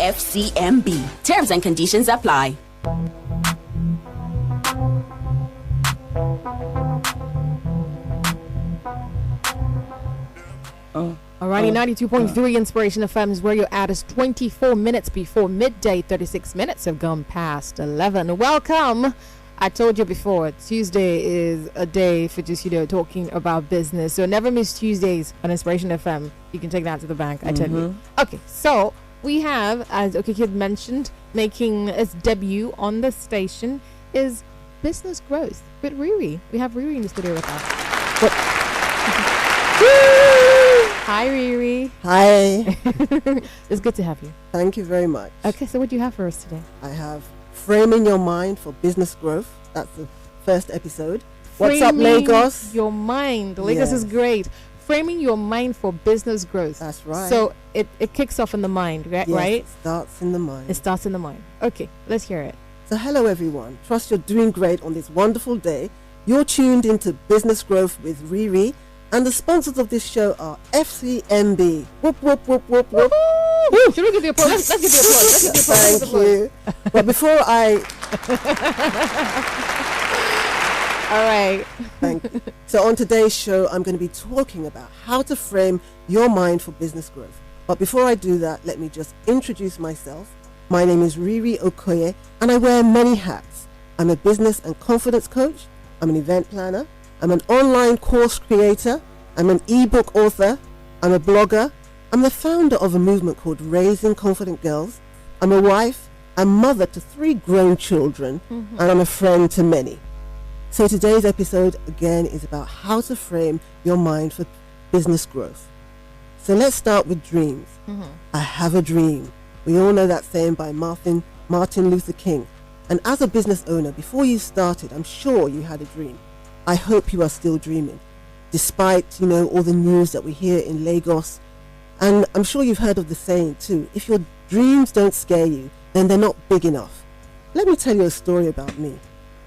FCMB. Terms and conditions apply. Alrighty, 92.3 Inspiration FM is where you're at. It's 24 minutes before midday. 36 minutes have gone past 11. Welcome. I told you before, Tuesday is a day for just, talking about business. So never miss Tuesdays on Inspiration FM. You can take that to the bank, I tell you. Okay, so we have, as Okikid mentioned, making its debut on the station is Business Growth with RiRi. We have RiRi in the studio with us. Hi, RiRi. Hi. It's good to have you. Thank you very much. Okay, so what do you have for us today? I have Framing Your Mind for Business Growth. That's the first episode. What's up, Lagos? Your mind. Lagos is great. Framing your mind for business growth. That's right. So it kicks off in the mind, right? Yes, right? It starts in the mind. It starts in the mind. Okay, let's hear it. So hello, everyone. Trust you're doing great on this wonderful day. You're tuned into Business Growth with RiRi. And the sponsors of this show are FCMB. Whoop, whoop, whoop, whoop, whoop. Should we give you applause? Let's give you applause. Thank you. But before All right. Thank you. So on today's show, I'm going to be talking about how to frame your mind for business growth. But before I do that, let me just introduce myself. My name is RiRi Okoye, and I wear many hats. I'm a business and confidence coach. I'm an event planner. I'm an online course creator. I'm an ebook author. I'm a blogger. I'm the founder of a movement called Raising Confident Girls. I'm a wife. I'm mother to 3 grown children. And I'm a friend to many. So today's episode, again, is about how to frame your mind for business growth. So let's start with dreams. I have a dream. We all know that saying by Martin Luther King. And as a business owner, before you started, I'm sure you had a dream. I hope you are still dreaming, despite, all the news that we hear in Lagos. And I'm sure you've heard of the saying too, if your dreams don't scare you, then they're not big enough. Let me tell you a story about me.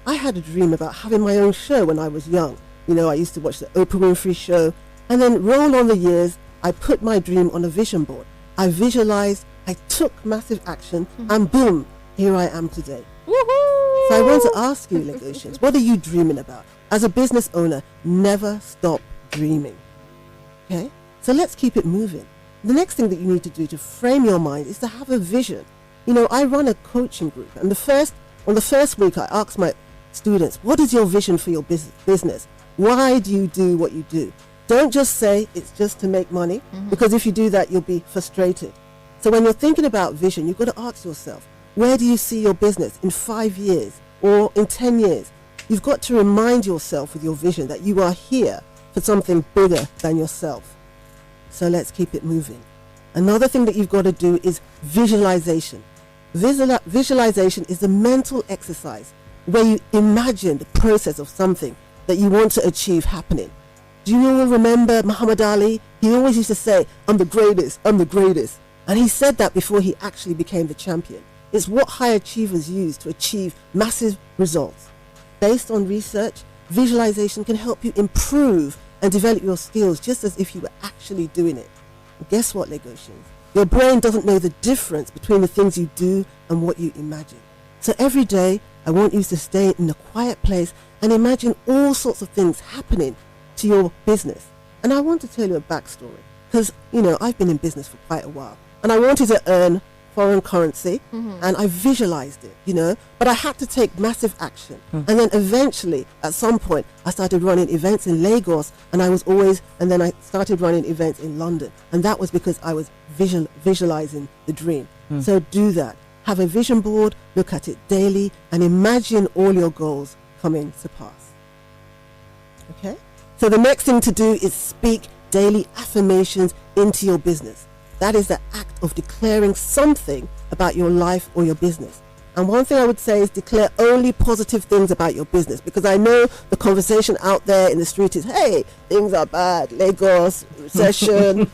I had a dream about having my own show when I was young. I used to watch the Oprah Winfrey show, and then roll on the years, I put my dream on a vision board. I visualized, I took massive action, and boom, here I am today. Woohoo! So I want to ask you, Lagosians, what are you dreaming about? As a business owner, never stop dreaming. Okay? So let's keep it moving. The next thing that you need to do to frame your mind is to have a vision. I run a coaching group, and on the first week, I ask my students, what is your vision for your business? Why do you do what you do? Don't just say it's just to make money, because if you do that, you'll be frustrated. So when you're thinking about vision, you've got to ask yourself, where do you see your business in 5 years or in 10 years? You've got to remind yourself with your vision that you are here for something bigger than yourself. So let's keep it moving. Another thing that you've got to do is visualization. Visualization is a mental exercise where you imagine the process of something that you want to achieve happening. Do you all remember Muhammad Ali? He always used to say, I'm the greatest, I'm the greatest. And he said that before he actually became the champion. It's what high achievers use to achieve massive results. Based on research, visualization can help you improve and develop your skills just as if you were actually doing it. And guess what, Lagosians? Your brain doesn't know the difference between the things you do and what you imagine. So every day, I want you to stay in a quiet place and imagine all sorts of things happening to your business. And I want to tell you a backstory because, I've been in business for quite a while and I wanted to earn foreign currency and I visualized it, but I had to take massive action. And then eventually, at some point, I started running events in Lagos and then I started running events in London. And that was because I was visualizing the dream. So do that. Have a vision board, look at it daily, and imagine all your goals coming to pass. Okay? So the next thing to do is speak daily affirmations into your business. That is the act of declaring something about your life or your business. And one thing I would say is declare only positive things about your business, because I know the conversation out there in the street is, hey, things are bad, Lagos, recession,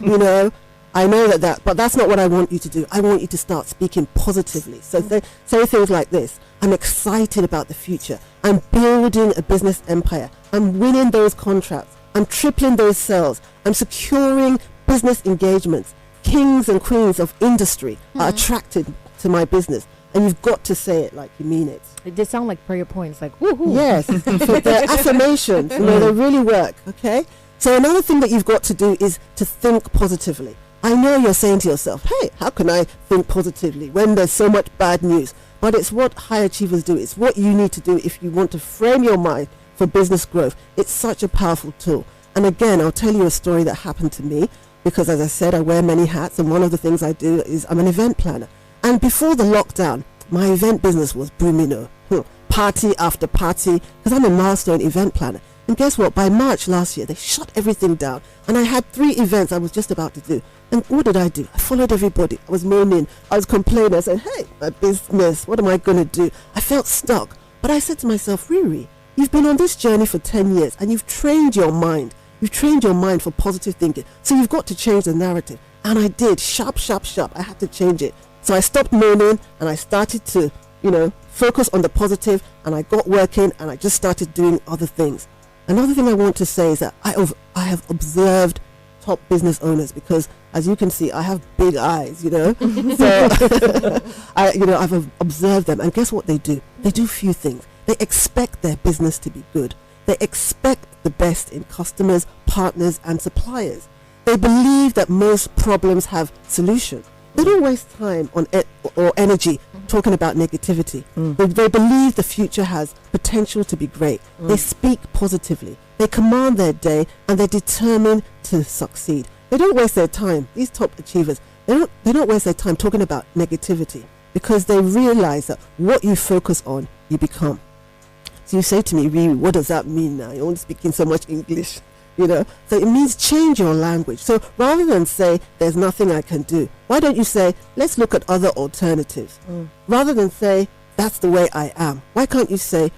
I know that, but that's not what I want you to do. I want you to start speaking positively. So say things like this: I'm excited about the future. I'm building a business empire. I'm winning those contracts. I'm tripling those sales. I'm securing business engagements. kings and queens of industry are attracted to my business. And you've got to say it like you mean it. It did sound like prayer points, like woohoo. Yes, they're affirmations. They really work. Okay. So another thing that you've got to do is to think positively. I know you're saying to yourself, hey, how can I think positively when there's so much bad news? But it's what high achievers do. It's what you need to do if you want to frame your mind for business growth. It's such a powerful tool. And again, I'll tell you a story that happened to me because, as I said, I wear many hats. And one of the things I do is I'm an event planner. And before the lockdown, my event business was booming. Party after party, because I'm a milestone event planner. And guess what? By March last year, they shut everything down. And I had 3 events I was just about to do. And what did I do? I followed everybody. I was moaning. I was complaining. I said, hey, my business, what am I going to do? I felt stuck. But I said to myself, RiRi, you've been on this journey for 10 years and you've trained your mind. You've trained your mind for positive thinking. So you've got to change the narrative. And I did. Sharp, sharp, sharp. I had to change it. So I stopped moaning and I started to, focus on the positive, and I got working and I just started doing other things. Another thing I want to say is that I have observed top business owners because, as you can see, I have big eyes, so I've observed them, and guess what they do? They do few things. They expect their business to be good. They expect the best in customers, partners, and suppliers. They believe that most problems have solutions. They don't waste time on or energy talking about negativity. They believe the future has potential to be great. They speak positively. They command their day, and they're determined to succeed. They don't waste their time. These top achievers, they don't waste their time talking about negativity because they realize that what you focus on, you become. So you say to me, RiRi, what does that mean now? You're only speaking so much English. So it means change your language. So rather than say there's nothing I can do, why don't you say let's look at other alternatives? Rather than say that's the way I am, why can't you say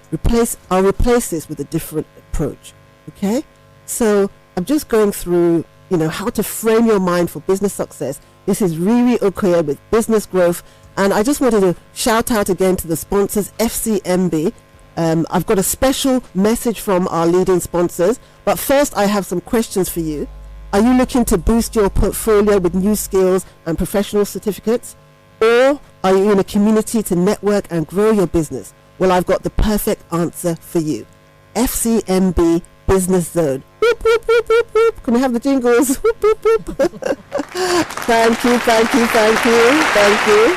I'll replace this with a different approach? Okay, so I'm just going through how to frame your mind for business success. This is RiRi Okoye with Business Growth, and I just wanted to shout out again to the sponsors, FCMB. I've got a special message from our leading sponsors, but first I have some questions for you. Are you looking to boost your portfolio with new skills and professional certificates? Or are you in a community to network and grow your business? Well, I've got the perfect answer for you. FCMB Business Zone. Whoop, whoop, whoop, whoop, whoop. Can we have the jingles? Whoop, whoop, whoop. Thank you.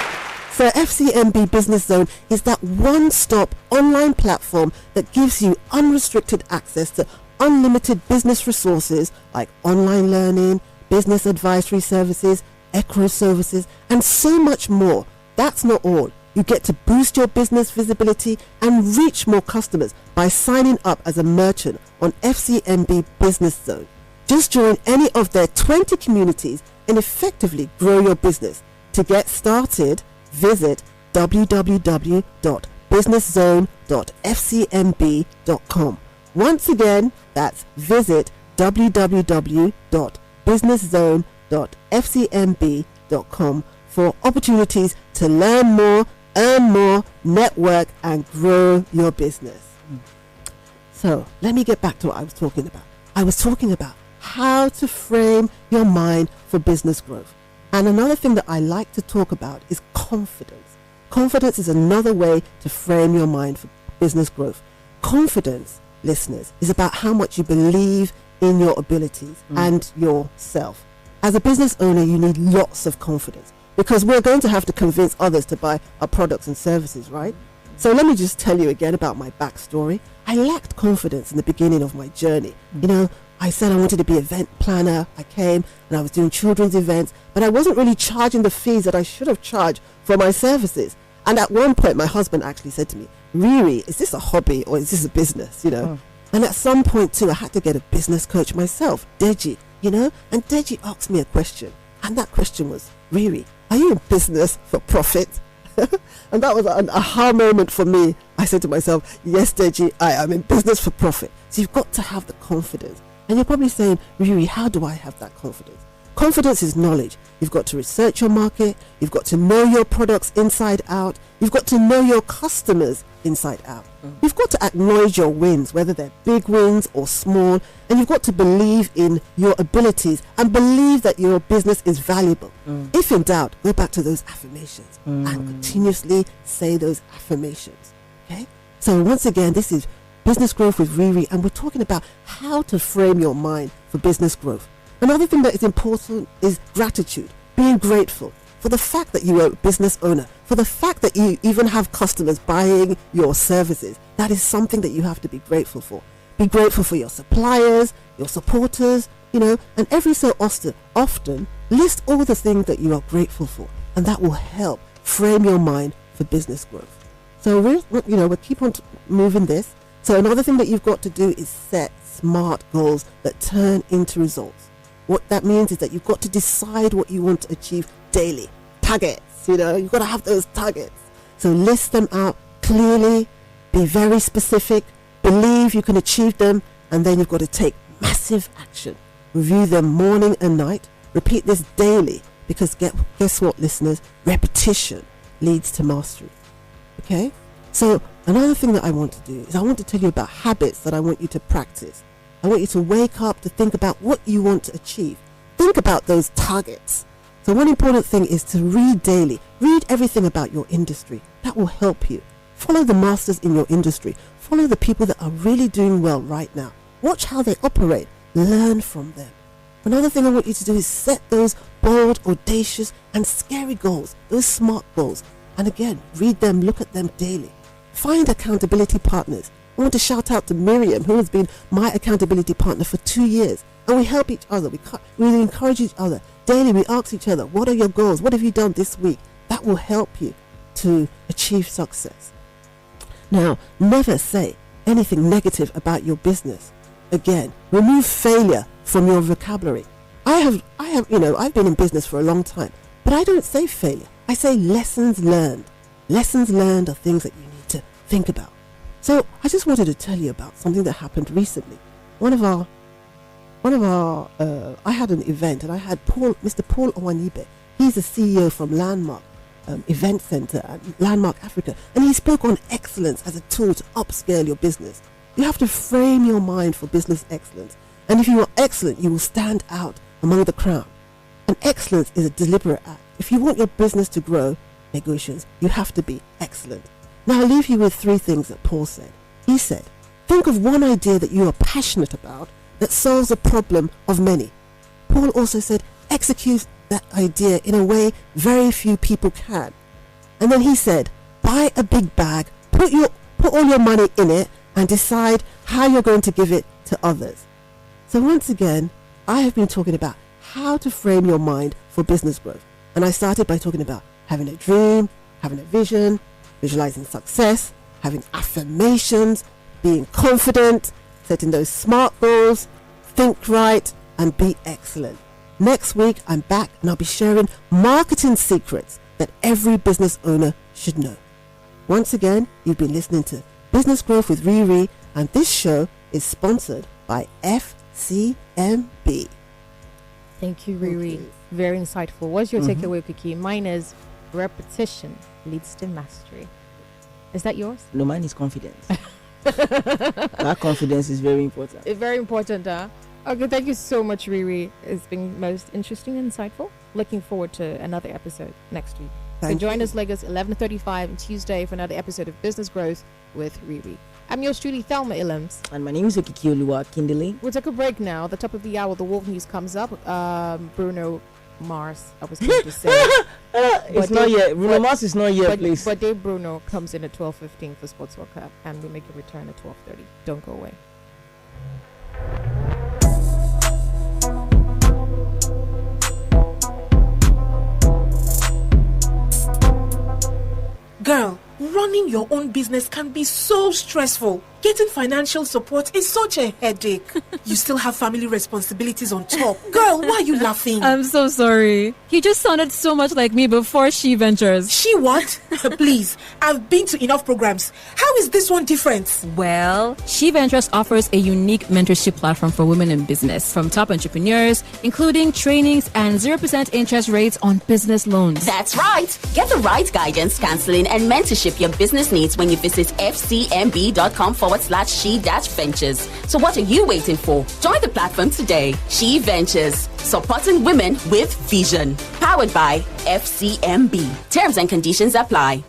So FCMB Business Zone is that one-stop online platform that gives you unrestricted access to unlimited business resources like online learning, business advisory services, escrow services, and so much more. That's not all. You get to boost your business visibility and reach more customers by signing up as a merchant on FCMB Business Zone. Just join any of their 20 communities and effectively grow your business. To get started, visit www.businesszone.fcmb.com. Once again, that's visit www.businesszone.fcmb.com for opportunities to learn more, earn more, network, and grow your business. So let me get back to what I was talking about. I was talking about how to frame your mind for business growth. And another thing that I like to talk about is confidence. Confidence is another way to frame your mind for business growth. Confidence, listeners, is about how much you believe in your abilities and yourself. As a business owner, you need lots of confidence because we're going to have to convince others to buy our products and services, right? So let me just tell you again about my backstory. I lacked confidence in the beginning of my journey. I said I wanted to be an event planner. I came and I was doing children's events, but I wasn't really charging the fees that I should have charged for my services. And at one point, my husband actually said to me, RiRi, is this a hobby or is this a business, And at some point too, I had to get a business coach myself, Deji, and Deji asked me a question. And that question was, RiRi, are you in business for profit? And that was an aha moment for me. I said to myself, yes, Deji, I am in business for profit. So you've got to have the confidence. And you're probably saying, RiRi, how do I have that confidence? Confidence is knowledge. You've got to research your market. You've got to know your products inside out. You've got to know your customers. inside out. You've got to acknowledge your wins, whether they're big wins or small, and you've got to believe in your abilities and believe that your business is valuable. If in doubt, go back to those affirmations and continuously say those affirmations. Okay? So once again, this is Business Growth with RiRi, and we're talking about how to frame your mind for business growth. Another thing that is important is gratitude, being grateful for the fact that you are a business owner, for the fact that you even have customers buying your services. That is something that you have to be grateful for. Be grateful for your suppliers, your supporters, and every so often list all the things that you are grateful for, and that will help frame your mind for business growth. So we'll keep on moving this. So another thing that you've got to do is set smart goals that turn into results. What that means is that you've got to decide what you want to achieve daily. Targets, you've got to have those targets. So list them out clearly, be very specific, believe you can achieve them, and then you've got to take massive action. Review them morning and night. Repeat this daily, because guess what, listeners? Repetition leads to mastery. Okay? So another thing that I want to do is I want to tell you about habits that I want you to practice. I want you to wake up to think about what you want to achieve. Think about those targets. So one important thing is to read daily. Read everything about your industry. That will help you. Follow the masters in your industry. Follow the people that are really doing well right now. Watch how they operate. Learn from them. Another thing I want you to do is set those bold, audacious, and scary goals, those smart goals. And again, read them, look at them daily. Find accountability partners. I want to shout out to Miriam, who has been my accountability partner for 2 years. And we help each other. We encourage each other. Daily, we ask each other, what are your goals? What have you done this week? That will help you to achieve success. Now, never say anything negative about your business. Again, remove failure from your vocabulary. I've been in business for a long time, but I don't say failure. I say lessons learned. Lessons learned are things that you need to think about. So I just wanted to tell you about something that happened recently. I had an event, and I had Mr. Paul Owanibe. He's the CEO from Landmark Event Center at Landmark Africa, and he spoke on excellence as a tool to upscale your business. You have to frame your mind for business excellence, and if you are excellent, you will stand out among the crowd. And excellence is a deliberate act. If you want your business to grow, negotiations, you have to be excellent. Now I'll leave you with 3 things that Paul said. He said, think of one idea that you are passionate about that solves a problem of many. Paul also said, execute that idea in a way very few people can. And then he said, buy a big bag, put all your money in it, and decide how you're going to give it to others. So once again, I have been talking about how to frame your mind for business growth. And I started by talking about having a dream, having a vision, visualizing success, having affirmations, being confident, setting those smart goals, think right, and be excellent. Next week, I'm back and I'll be sharing marketing secrets that every business owner should know. Once again, you've been listening to Business Growth with RiRi, and this show is sponsored by FCMB. Thank you, RiRi. Very insightful. What's your takeaway, Kiki? Mine is repetition leads to mastery. Is that yours? No, mine is confidence. That confidence is very important. It's very important, huh? Okay, thank you so much, RiRi. It's been most interesting and insightful. Looking forward to another episode next week. So join us, Lagos, 11:35 on Tuesday for another episode of Business Growth with RiRi. I'm yours truly, Thelma Ilams. And my name is Okiki Oluwa-Kindele. We'll take a break now. At the top of the hour, the world news comes up. Bruno Mars, I was going to say. It's not yet. Bruno Mars is not yet, please. But Dave Bruno comes in at 12:15 for Sports World Cup, and we make a return at 12:30. Don't go away. Girl, running your own business can be so stressful. Getting financial support is such a headache. You still have family responsibilities on top. Girl, why are you laughing? I'm so sorry. He just sounded so much like me before She Ventures. She what? Please, I've been to enough programs. How is this one different? Well, She Ventures offers a unique mentorship platform for women in business, from top entrepreneurs, including trainings and 0% interest rates on business loans. That's right. Get the right guidance, counseling, and mentorship your business needs when you visit fcmb.com/she-ventures. So what are you waiting for? Join the platform today. She Ventures, supporting women with vision. Powered by FCMB. Terms and conditions apply.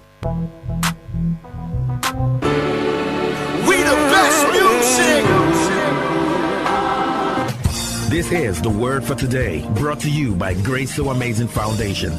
We the best music. This is the Word for Today, brought to you by Grace So Amazing Foundation.